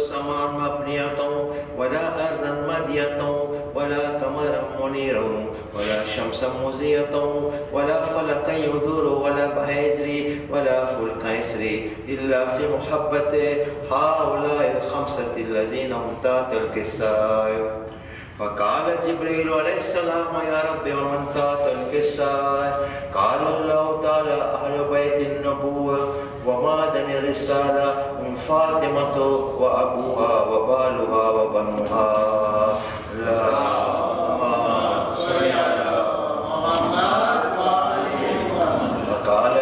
سماء مبنية ولا أرضا مدية ولا قمرا منيرا ولا شمسا مضيئة ولا فلكا يدور ولا بحر يجري ولا فلك يسري إلا في محبة هؤلاء الخمسة الذين هم تحت الكساء. فقال جبريل عليه السلام يا رب ومن تحت الكساء؟ قال الله تعالى أهل بيت النبوة ومعدن الرسالة هم فاطمة وأبوها وبالها وبنوها. اللهم صل على محمد وآل محمد. وقال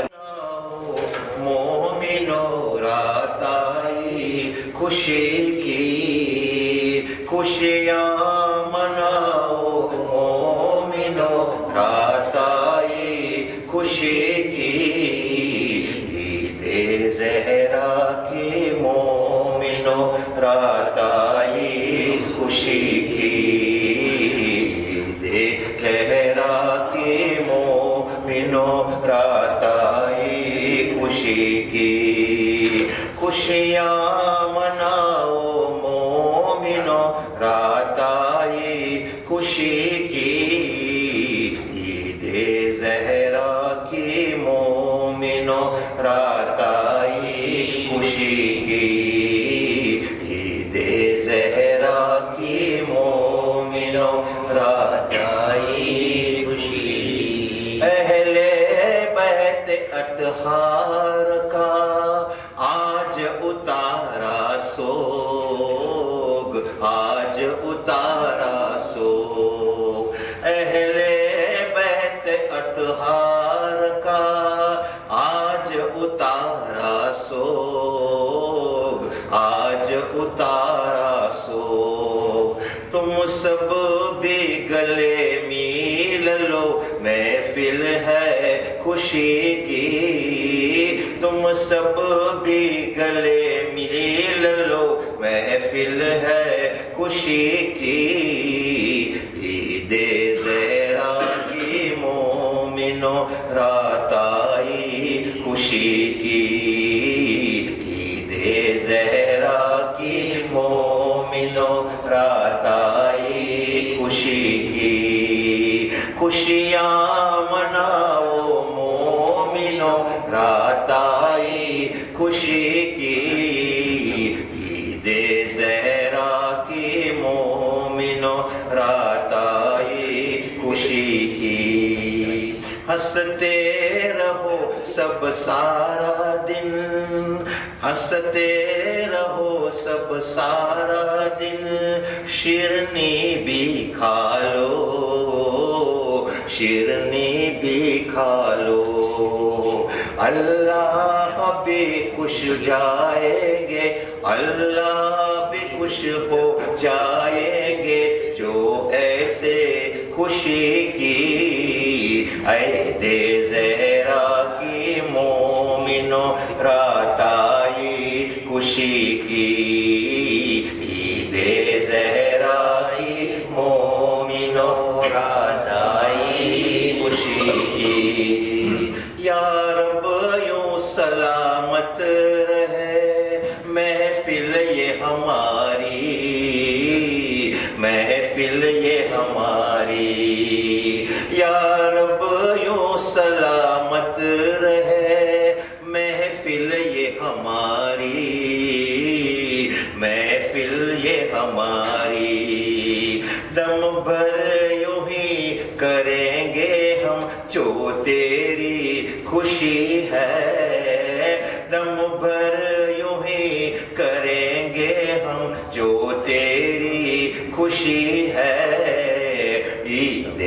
مومنو رات آئی خوشی کی خوشیاں مناؤ مومنو رات آئی خوشی کی عید زہرا کی مومنو رات آئی خوشی کی عید زہرا کی مومنو رات آئی خوشی کی خوشیاں مناؤ مومنو رات آئی خوشی کی عید زہرا کی مومنو رات آئی خوشی کی عید زہرا کی مومنو رات آئی خوشی. اہل بیت اطہار کا آج اتارا سوگ آج اتارا سوگ. اہل بیت اطہار کا آج اتارا سوگ آج اتارا سوگ. تم سب بھی گلے میل لو محفل ہے خوشی کی. تم سب بھی گلے میل لو محفل ہے خوشی کی. عید زہرا کی مومنو رات آئی خوشی کی. عید زہرا کی مومنو رات آئی خوشی کی. خوشیاں مناؤ مومنو رات آئی خوشی کی. عید زہرا کی مومنو رات آئی خوشی کی. ہنستے رہو سب سارا دن ہنستے رہو سب سارا دن شیرنی بھی کھا لو شیرنی بھی کھا لو. اللہ بھی خوش جائیں گے اللہ بھی خوش ہو جائیں گے جو ایسے خوشی کی. عید زہرا کی مومنو رات آئی خوشی کی. عید زہرا کی مومنو رات آئی خوشی کی. یا رب یوں سلامت رہے محفل یہ ہماری محفل یہ ہماری. یا رب یوں سلامت رہے محفل یہ ہماری محفل یہ ہماری. دم بھر یوں ہی کریں گے ہم جو تیری خوشی ہے. دم بھر یوں ہی کریں گے ہم جو تیری خوشی ہے. عید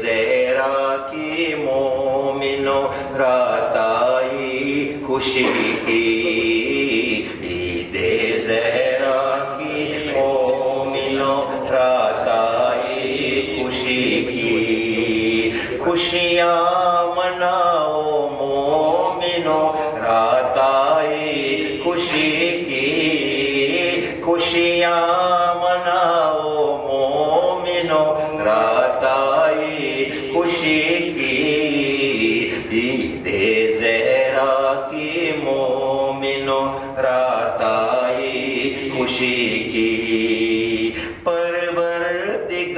زہرا کی مومنو رات آئی خوشی کی. عید زہرا کی مومنو رات آئی خوشی کی. خوشیاں مناؤ مومنو رات آئی خوشی کی. خوشیاں مناؤ مومنو رات آئی خوشی کی. عید زہرا کی مومنو رات آئی خوشی खुशी की। परवरदिगार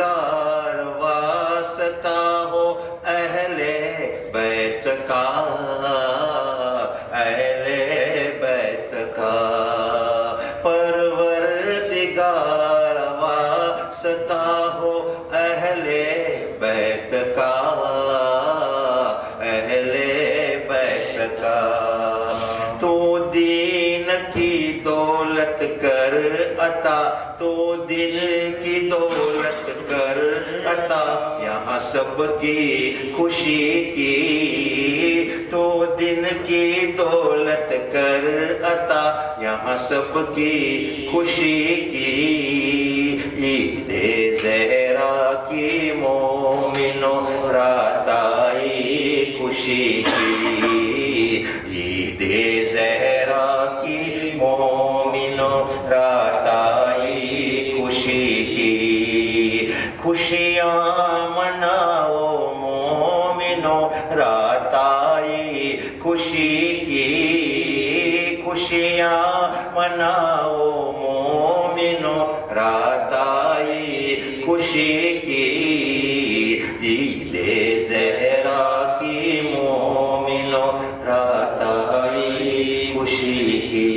वास्ता हो अहले बैत का, अहले बैत का। परवरदिगार वास्ता हो अहले बैत का, अहले बैत का। तो दीन की दौलत कर अता, तो दिल की दौलत कर अता, यहाँ सबकी खुशी की। तो दिन की दौलत कर अता, यहाँ सबकी खुशी की। ईद ज़हरा की मोमिनो रात आई खुशी की। ईद ज़हरा की मोमिनो रात आई खुशी की। खुशियाँ मनाओ मोमिनो रात आई खुशी की। खुशियाँ मनाओ मोमिनो रात आई खुशी की। ईद ज़हरा की मोमिनो रात आई खुशी की।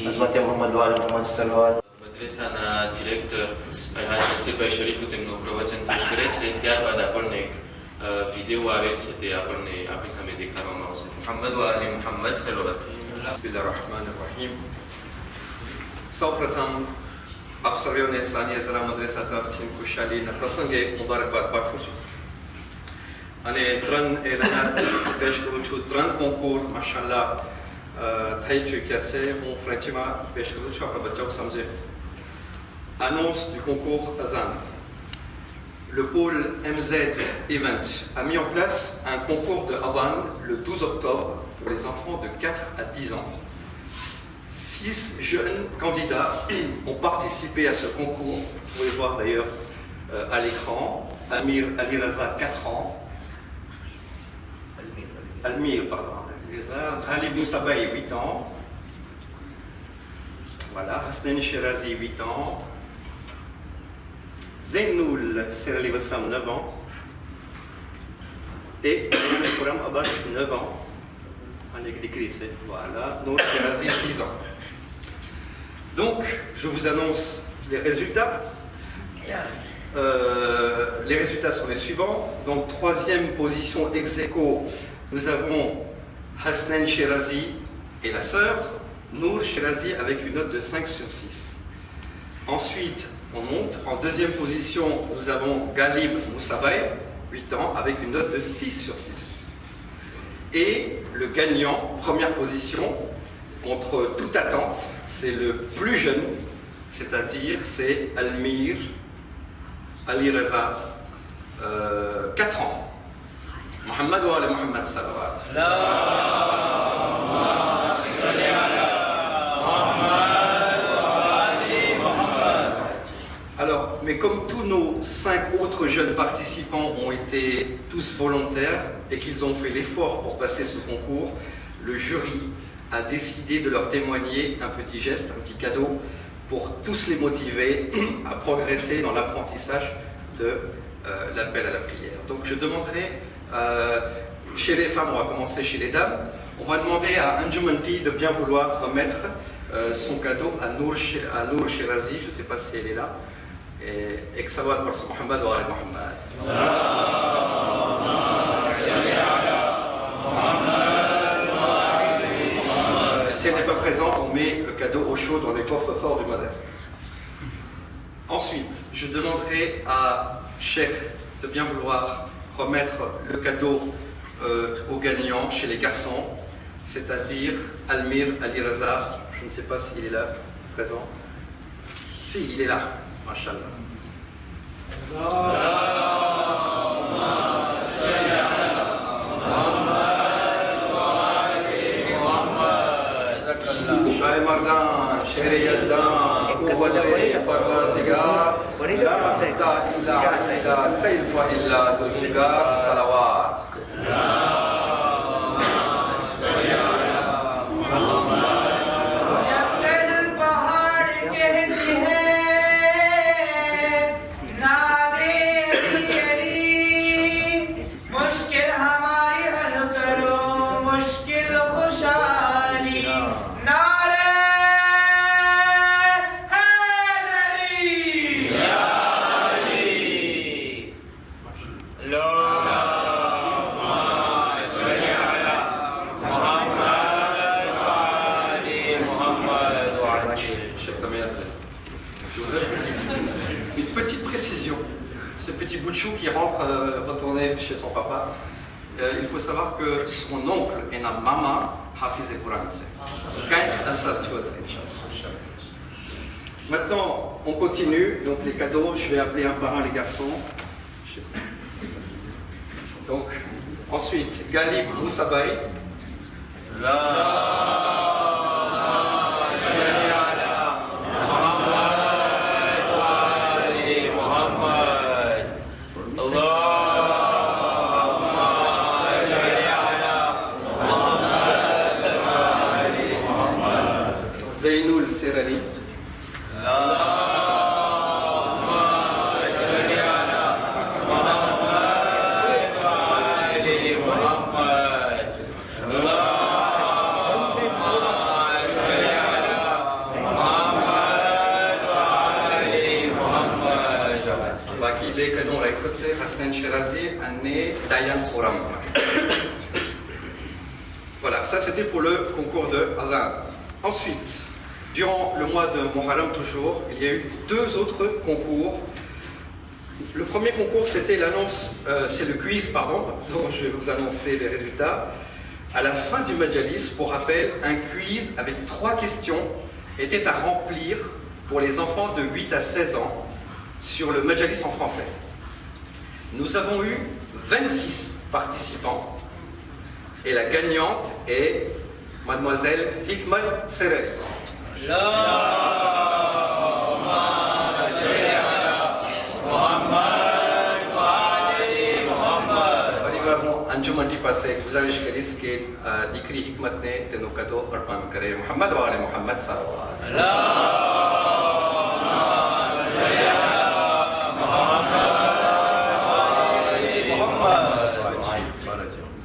अज़मत मोहम्मद वाले मोहम्मद सल्लल्लाहु મદ્રેસાના ડિરેક્ટર હાજ નસીરભાઈ શરીફુ તેમનું પ્રવચન પેશ કરે છે. ત્યારબાદ આપણને એક વિડીયો આવેલ છે તે આપણને આપણી સામે દેખાડવામાં આવશે. મુહમ્મદ વાલી મુહમ્મદ સલ્લલ્લાહુ બિસ્મિલ્લાહિર્રહમાનિર્રહીમ. સૌપ્રથમ આપ સર્વેને સાનિયા ઝરા મદ્રેસા તરફથી ખુશાલીના પ્રસંગે મુબારકબાદ પાઠવું છું અને ત્રણ એનાયત પેશ કરું છું. ત્રણ કોન્કુર માશાઅલ્લાહ થઈ ચૂક્યા છે. હું ફ્રેન્ચમાં પેશ કરું છું, આપણા બચ્ચાઓ સમજે. Annonce du concours Adhan. Le pôle MZ Event a mis en place un concours de Adhan le 12 octobre pour les enfants de 4 à 10 ans. 6 jeunes candidats ont participé à ce concours. Vous pouvez voir d'ailleurs à l'écran. Amir Ali Raza, 4 ans. Almir, pardon. Ali Moussabaï, 8 ans. Voilà. Hasnen Shirazi, 8 ans. Zainoul Serali Wassam, 9 ans. Et Kouram Abbas, 9 ans. Avec l'écrit, voilà. Nour Shirazi, 10 ans. Donc, je vous annonce les résultats. Les résultats sont les suivants. Donc, troisième position ex aequo, nous avons Hasnen Shirazi et la sœur, Nour Shirazi avec une note de 5 sur 6. Ensuite, on monte. En deuxième position, nous avons Galib Moussabaï, 8 ans, avec une note de 6 sur 6. Et le gagnant, première position, contre toute attente, c'est le plus jeune, c'est-à-dire c'est Almir Ali Reza, 4 ans. Mohammed wa ala Mohammed salawat. Alors, mais comme tous nos 5 autres jeunes participants ont été tous volontaires et qu'ils ont fait l'effort pour passer ce concours, le jury a décidé de leur témoigner un petit geste, un petit cadeau pour tous les motiver à progresser dans l'apprentissage de l'appel à la prière. Donc je demanderai, chez les femmes, on va commencer chez les dames, on va demander à Anjumanti de bien vouloir remettre son cadeau à Nour Shirazi, je ne sais pas si elle est là, et que ça va pour son Mohammed wa ala Mohammed. Si elle n'est pas présente, on met le cadeau au chaud dans les coffres forts du madrasa. Ensuite, je demanderai à Cheikh de bien vouloir remettre le cadeau aux gagnants chez les garçons, c'est-à-dire Almir Ali Raza. Je ne sais pas s'il est là, présent. Si, il est là, mashallah. شاي مردان شهري يزدان قوة الپروردگار لا فتا إلا إلا سيف إلا ذو الفقار صلوات जंगल पहाड़ के Je voudrais une petite précision. Ce petit bout de chou qui rentre retourner chez son papa, il faut savoir que son oncle et sa maman hafiz Quran. Maintenant, on continue. Donc les cadeaux, je vais appeler un par un les garçons. Donc, ensuite, Galib Moussabaï. Zainoul Serali. Voilà, ça c'était pour le concours de Adhan. Ensuite, durant le mois de Muharram toujours, il y a eu deux autres concours. Le premier concours, c'était l'annonce, c'est le quiz, pardon, dont je vais vous annoncer les résultats. À la fin du Majalis, pour rappel, un quiz avec 3 questions était à remplir pour les enfants de 8 à 16 ans sur le Majalis en français. Nous avons eu 26 participants et la gagnante est Mademoiselle Hikmat Serali. अंजुमन जी पास से गुजारिश करीस कि दीकरी हिकमत ने तेनो कदो अर्पण करे मोहम्मद वाले Mohammad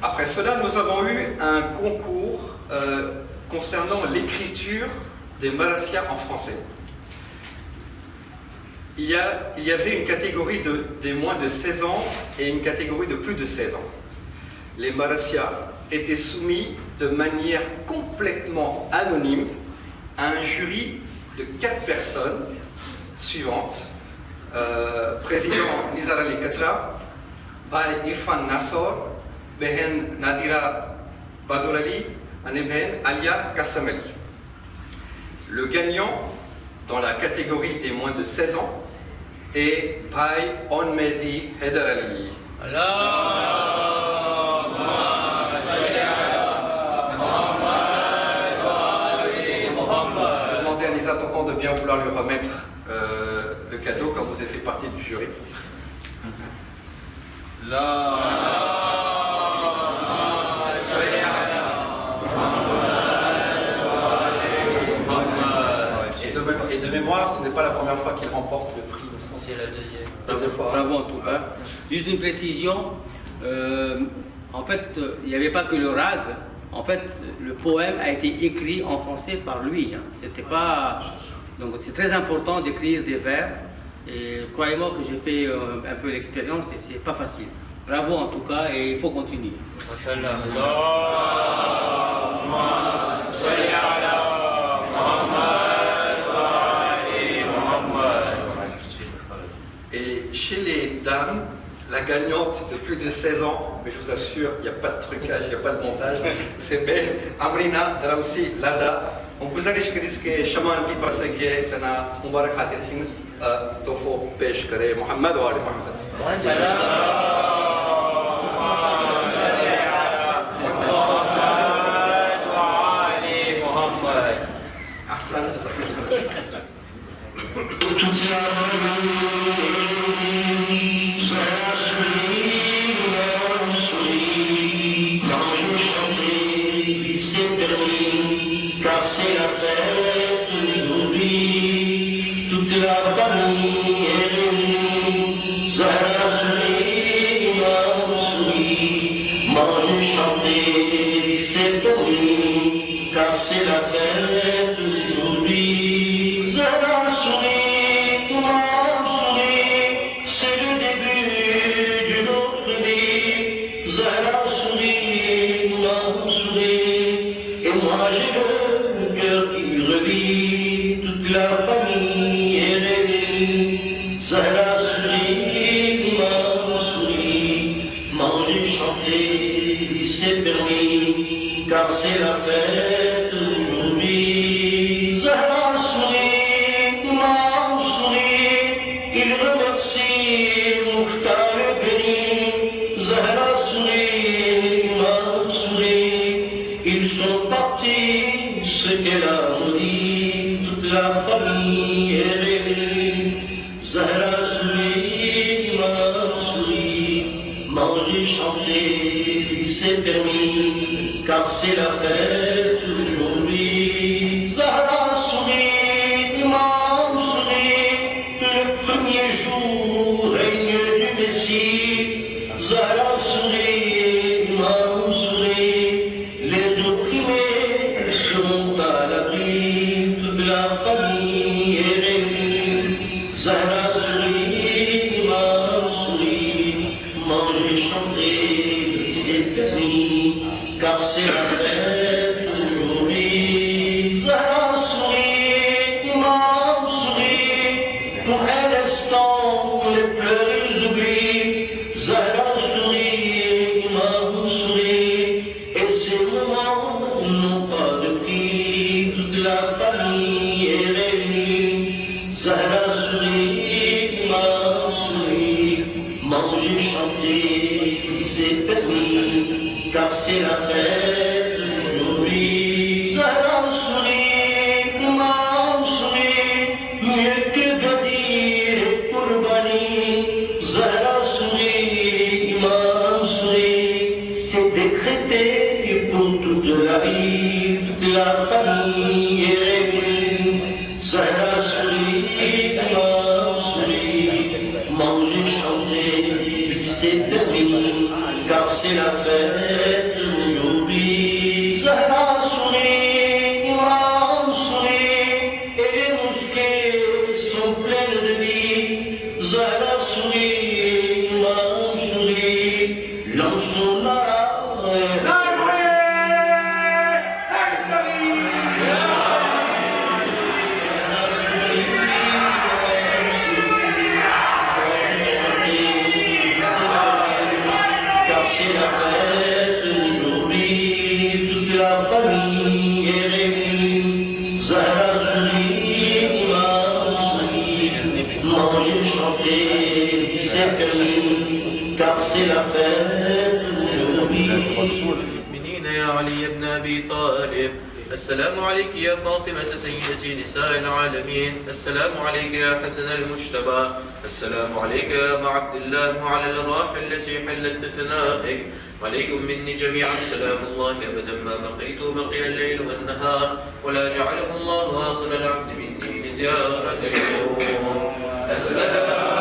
Après cela, nous avons eu un concours concernant l'écriture des marassias en français. Il y avait une catégorie des moins de 16 ans et une catégorie de plus de 16 ans. Les marassias étaient soumis de manière complètement anonyme à un jury de 4 personnes suivantes. Président Nizar Ali Katra, Bhai Irfan Nassor, Behen Nadira Badourali, et Behen Alia Kassamali. Le gagnant dans la catégorie des moins de 16 ans est Bhai Onmedi Hedarali. Attendant de bien vouloir lui remettre le cadeau quand vous avez fait partie du jury. Et de mémoire, ce n'est pas la première fois qu'il remporte le prix. C'est la deuxième fois. Bravo en tout cas. Juste une précision. En fait, il n'y avait pas que le rag. En fait, le poème a été écrit en français par lui. C'était pas... Donc c'est très important d'écrire des vers. Et croyez-moi que j'ai fait un peu l'expérience et c'est pas facile. Bravo en tout cas et il faut continuer. Et chez les dames, la gagnante, c'est plus de 16 ans, mais je vous assure, il n'y a pas de trucage, il n'y a pas de montage. C'est belle. Amrina Dramsi Lada. On vous a dit que Shaman qui passe que Tana Mubarak Hatetin Tofo Pesh Kare Mohammed wa Ali Mohammed. Ahsan. C'est la fête aujourd'hui, toute la famille est réunie, Zahra sourit, Imam sourit, manger, chanter, c'est pour lui, car c'est la fête aujourd'hui. Zahra sourit, Imam sourit, c'est le début d'une autre vie. Zahra sourit, Imam sourit, et moi j'ai le cœur qui revit, toute la famille est réunie. c'est permis, car c'est la fête aujourd'hui. Zahra sourit, Imam sourit, le premier jour règne du Messie. Zahra sourit, Imam sourit, les opprimés seront à l'abri, toute la famille est réunie. Zahra sourit, Imam sourit, manger, chanter, c'est permis, car c'est la fête aujourd'hui. Zahra sourit, Imam sourit, pour un instant les pleurs ils oublient. Zahra sourit, Imam sourit, et ces moments n'ont pas de prix, toute la famille est réunie. Zahra sourit, Imam sourit, manger, chanter, c'est permis, car c'est la fête aujourd'hui. Zahra sourit, Imam sourit, mieux que Gadir et Kourbani. Zahra sourit, Imam sourit, c'est décrété pour toute la vie, toute la famille est réunie. Zahra sourit, Imam sourit, manger, chanter, c'est permis, car c'est la fête aujourd'hui. Zahra sourit, Imam sourit, et les mosquées sont pleines de vie. Zahra sourit, Imam sourit, lançons la car c'est la fête aujourd'hui, toute la famille est réunie. Zahra sourit, Imam sourit, manger, chanter, c'est permis, car c'est la fête aujourd'hui. المؤمنين يا علي بن أبي طالب السلام عليك يا فاطمة سيدتي نساء العالمين السلام عليك يا حسن المجتبى السلام عليك يا أبا عبد الله وعلى الأرواح التي حلت بفنائك عليكم مني جميعا سلام الله أبدا ما بقيت بقي الليل والنهار ولا جعله الله آخر العبد مني لزيارتكم السلام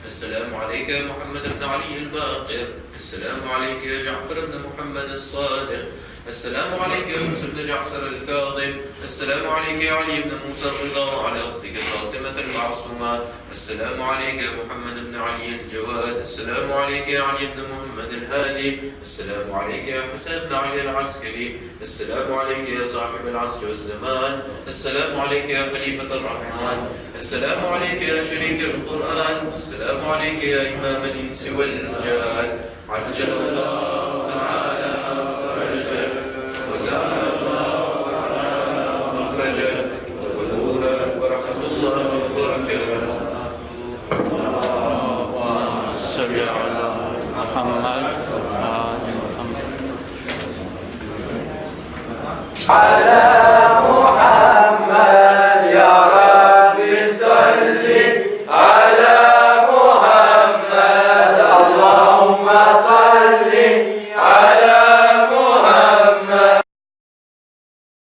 السلام عليك يا محمد بن علي الباقر السلام عليك يا جعفر بن محمد الصادق السلام عليك يا موسى بن جعفر الكاظم السلام عليك يا علي بن موسى الرضا وعلى اختك فاطمة المعصومة السلام عليك يا محمد بن علي الجواد السلام عليك يا علي بن محمد الهادي السلام عليك يا حسين بن علي العسكري السلام عليك يا صاحب العصر والزمان السلام عليك يا خليفة الرحمن السلام عليك يا شريك القرآن السلام عليك يا إمام الإنس والجان عجل الله تعالى فرجك وسعى الله تعالى مخرجك ونورا ورحمة الله وبركاته اللهم صل على محمد وآل محمد.